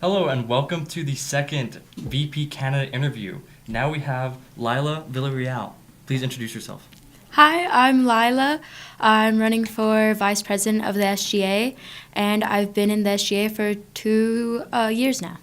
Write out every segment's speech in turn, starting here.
Hello and welcome to the second VP Canada interview. Now we have Lilah Villarreal. Please introduce yourself. Hi, I'm Lilah. I'm running for Vice President of the SGA, and I've been in the SGA for 2 years now.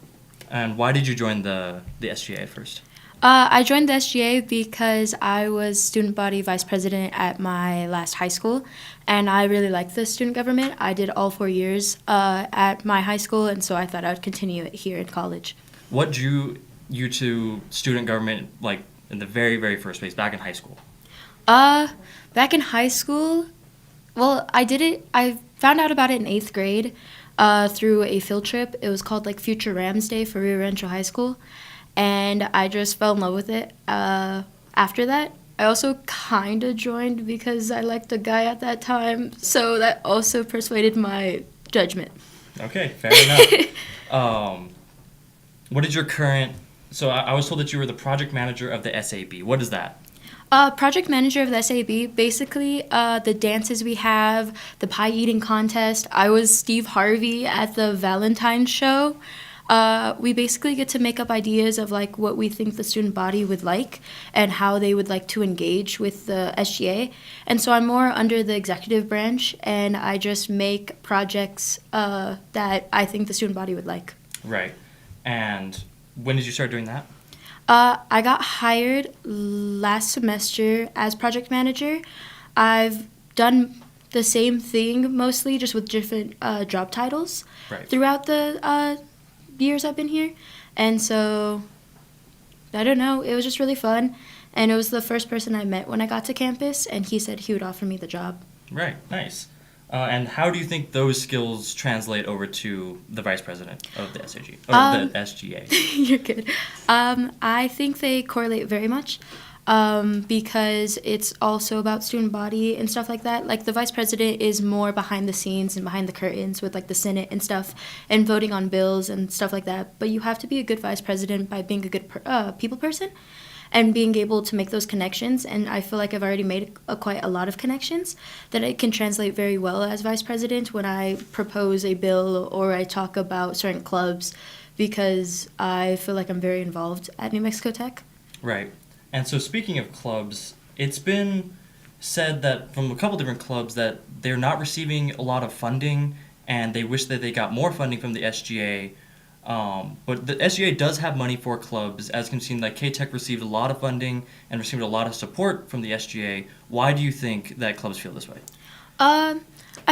And why did you join the SGA first? I joined the SGA because I was student body vice president at my last high school, and I really liked the student government. I did all 4 years at my high school, and so I thought I would continue it here in college. What drew you to student government, like in the very, very first place, back in high school? Uh, Back in high school, well, I found out about it in 8th grade through a field trip. It was called like Future Rams Day for Rio Rancho High School, and I just fell in love with it. After that, I also kind of joined because I liked a guy at that time, so that also persuaded my judgment. Okay, fair enough. What is your current? So I was told that you were the project manager of the SAB. What is that? Project manager of the SAB, basically the dances we have, the pie eating contest. I was Steve Harvey at the Valentine's show. We basically get to make up ideas of like what we think the student body would like and how they would like to engage with the SGA. And so I'm more under the executive branch, and I just make projects that I think the student body would like. Right. And when did you start doing that? I got hired last semester as project manager. I've done the same thing mostly, just with different job titles Right. throughout the years I've been here. And so, I don't know, it was just really fun. And it was the first person I met when I got to campus, and he said he would offer me the job. Right. Nice. And how do you think those skills translate over to the vice president of the SAG or the SGA? You're good. I think they correlate very much because it's also about student body and stuff like that. Like the vice president is more behind the scenes and behind the curtains with like the Senate and stuff and voting on bills and stuff like that. But you have to be a good vice president by being a good people person and being able to make those connections. And I feel like I've already made quite a lot of connections that it can translate very well as vice president when I propose a bill or I talk about certain clubs, because I feel like I'm very involved at New Mexico Tech. Right. And so speaking of clubs, it's been said that from a couple different clubs that they're not receiving a lot of funding and they wish that they got more funding from the SGA. But the SGA does have money for clubs. As you can see, like KTEK received a lot of funding and received a lot of support from the SGA. Why do you think that clubs feel this way? I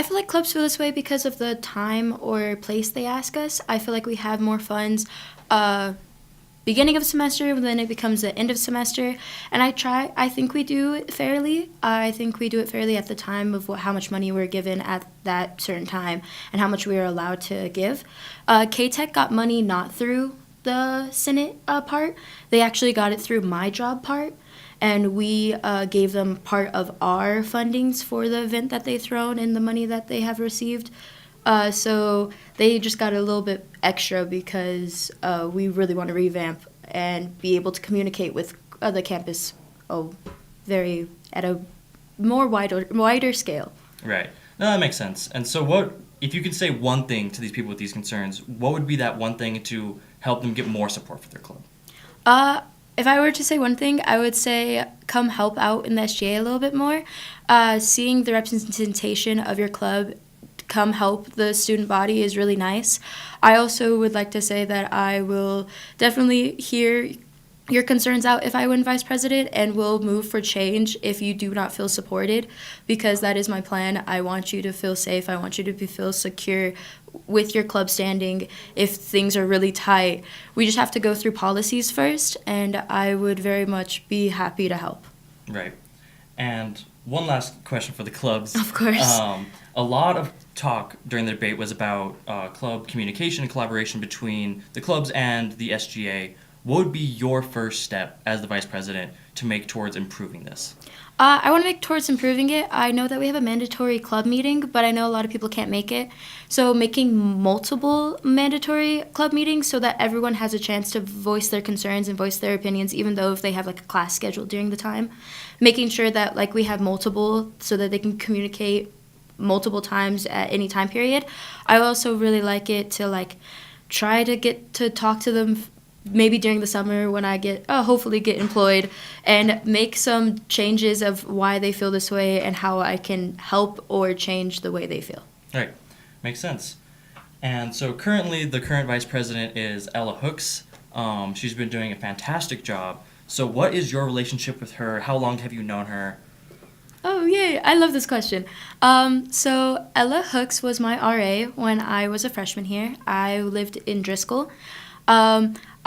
feel like clubs feel this way because of the time or place they ask us. I feel like we have more funds beginning of semester, then it becomes the end of semester, and I think we do it fairly. I think we do it fairly at the time of how much money we're given at that certain time and how much we are allowed to give. KTEK got money not through the Senate part. They actually got it through my job part, and we gave them part of our fundings for the event that they thrown and the money that they have received. So they just got a little bit extra because we really want to revamp and be able to communicate with the campus at a more wider scale. Right. No, that makes sense. And so what, if you could say one thing to these people with these concerns, what would be that one thing to help them get more support for their club? If I were to say one thing, I would say come help out in the SGA a little bit more. Seeing the representation of your club come help the student body is really nice. I also would like to say that I will definitely hear your concerns out if I win vice president, and will move for change if you do not feel supported, because that is my plan. I want you to feel safe. I want you to feel secure with your club standing if things are really tight. We just have to go through policies first, and I would very much be happy to help. Right. And one last question for the clubs. Of course. A lot of talk during the debate was about club communication and collaboration between the clubs and the SGA. What would be your first step as the vice president to make towards improving this? I want to make towards improving it. I know that we have a mandatory club meeting, but I know a lot of people can't make it. So making multiple mandatory club meetings so that everyone has a chance to voice their concerns and voice their opinions, even though if they have like a class scheduled during the time. Making sure that like we have multiple so that they can communicate multiple times at any time period. I also really like it to like try to get to talk to them maybe during the summer when I hopefully get employed, and make some changes of why they feel this way and how I can help or change the way they feel. Right. Makes sense. And so currently, the current vice president is Ella Hooks. She's been doing a fantastic job. So what is your relationship with her? How long have you known her? Oh, yay. I love this question. So Ella Hooks was my RA when I was a freshman here. I lived in Driscoll.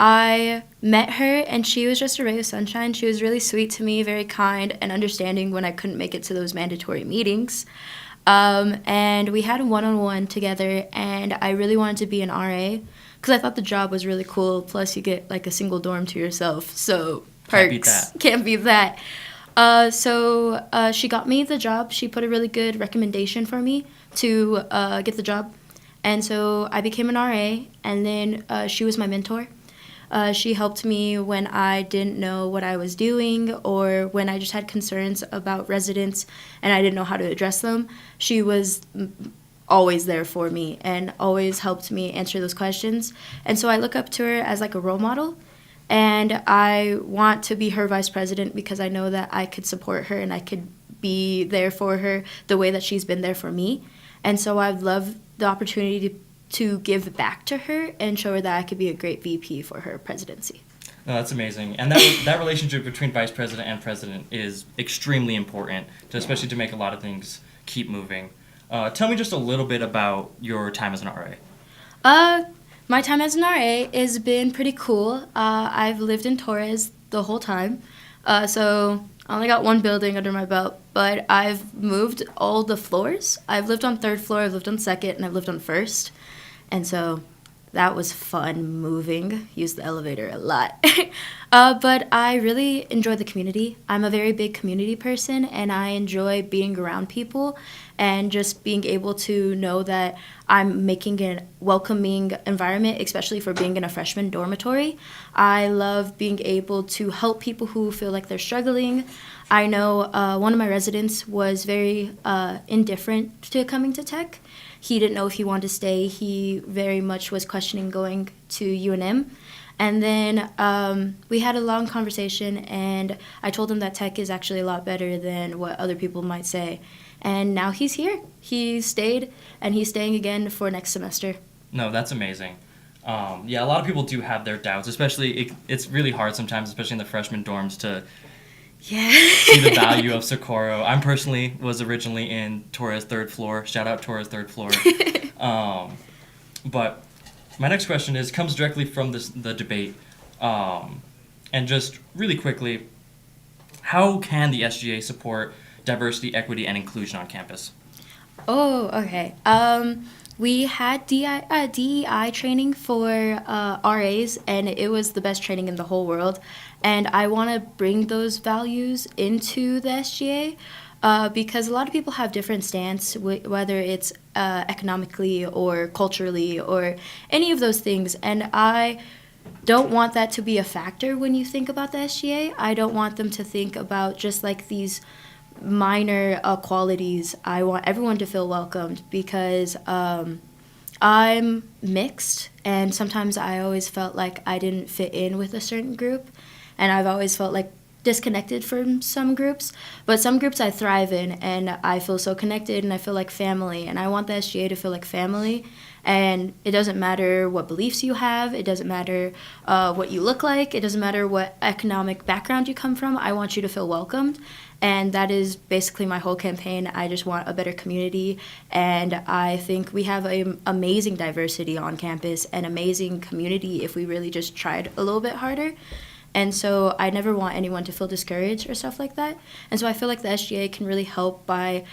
I met her, and she was just a ray of sunshine. She was really sweet to me, very kind and understanding when I couldn't make it to those mandatory meetings. And we had a one-on-one together, and I really wanted to be an RA because I thought the job was really cool. Plus, you get like a single dorm to yourself, so perks. Can't beat that. So she got me the job. She put a really good recommendation for me to get the job. And so I became an RA, and then she was my mentor. She helped me when I didn't know what I was doing or when I just had concerns about residents and I didn't know how to address them. She was always there for me and always helped me answer those questions. And so I look up to her as like a role model. And I want to be her vice president because I know that I could support her and I could be there for her the way that she's been there for me. And so I'd love the opportunity to give back to her and show her that I could be a great VP for her presidency. No, that's amazing. And that relationship between vice president and president is extremely important, especially to make a lot of things keep moving. Tell me just a little bit about your time as an RA. My time as an RA has been pretty cool. I've lived in Torres the whole time, so I only got one building under my belt, but I've moved all the floors. I've lived on 3rd floor, I've lived on 2nd, and I've lived on 1st, and so that was fun moving. Used the elevator a lot. But I really enjoy the community. I'm a very big community person, and I enjoy being around people and just being able to know that I'm making a welcoming environment, especially for being in a freshman dormitory. I love being able to help people who feel like they're struggling. I know one of my residents was very indifferent to coming to tech. He didn't know if he wanted to stay. He very much was questioning going to UNM. And then we had a long conversation, and I told him that tech is actually a lot better than what other people might say. And now he's here. He stayed, and he's staying again for next semester. No, that's amazing. Yeah, a lot of people do have their doubts, especially it's really hard sometimes, especially in the freshman dorms, to see the value of Socorro. I'm personally was originally in Torres 3rd floor. Shout out Torres 3rd floor. But my next question comes directly from the debate. And just really quickly, how can the SGA support diversity, equity, and inclusion on campus? Oh, okay. We had DEI training for RAs, and it was the best training in the whole world. And I want to bring those values into the SGA because a lot of people have different stance, whether it's economically or culturally or any of those things. And I don't want that to be a factor when you think about the SGA. I don't want them to think about just like these minor qualities. I want everyone to feel welcomed because I'm mixed, and sometimes I always felt like I didn't fit in with a certain group, and I've always felt like disconnected from some groups, but some groups I thrive in, and I feel so connected, and I feel like family, and I want the SGA to feel like family. And it doesn't matter what beliefs you have, it doesn't matter what you look like, it doesn't matter what economic background you come from. I want you to feel welcomed, and that is basically my whole campaign. I just want a better community, and I think we have an amazing diversity on campus and amazing community if we really just tried a little bit harder. And so I never want anyone to feel discouraged or stuff like that. And so I feel like the SGA can really help by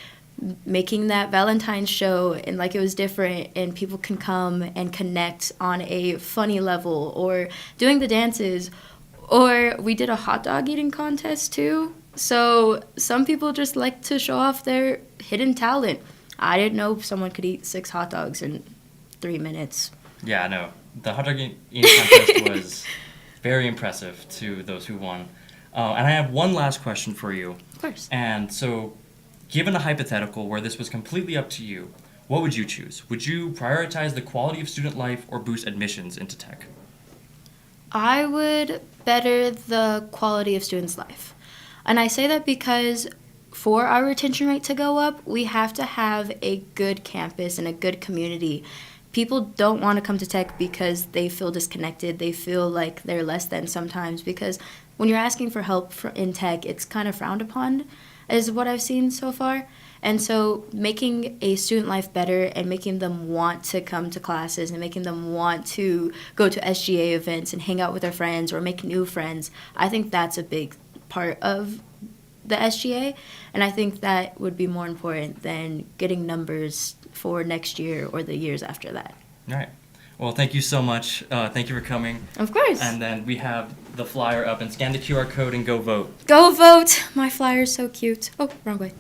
making that Valentine's show and like it was different and people can come and connect on a funny level, or doing the dances, or we did a hot dog eating contest too. So some people just like to show off their hidden talent. I didn't know someone could eat 6 hot dogs in 3 minutes. Yeah, no. The hot dog eating contest was very impressive to those who won. And I have one last question for you. Of course. And so, given a hypothetical where this was completely up to you, what would you choose? Would you prioritize the quality of student life or boost admissions into tech? I would better the quality of students' life. And I say that because for our retention rate to go up, we have to have a good campus and a good community. People don't want to come to tech because they feel disconnected. They feel like they're less than sometimes because when you're asking for help in tech, it's kind of frowned upon, is what I've seen so far. And so making a student life better and making them want to come to classes and making them want to go to SGA events and hang out with their friends or make new friends, I think that's a big part of the SGA. And I think that would be more important than getting numbers for next year or the years after that. All right. Well, thank you so much. Thank you for coming. Of course. And then we have the flyer up, and scan the QR code and go vote. Go vote. My flyer is so cute. Oh, wrong way.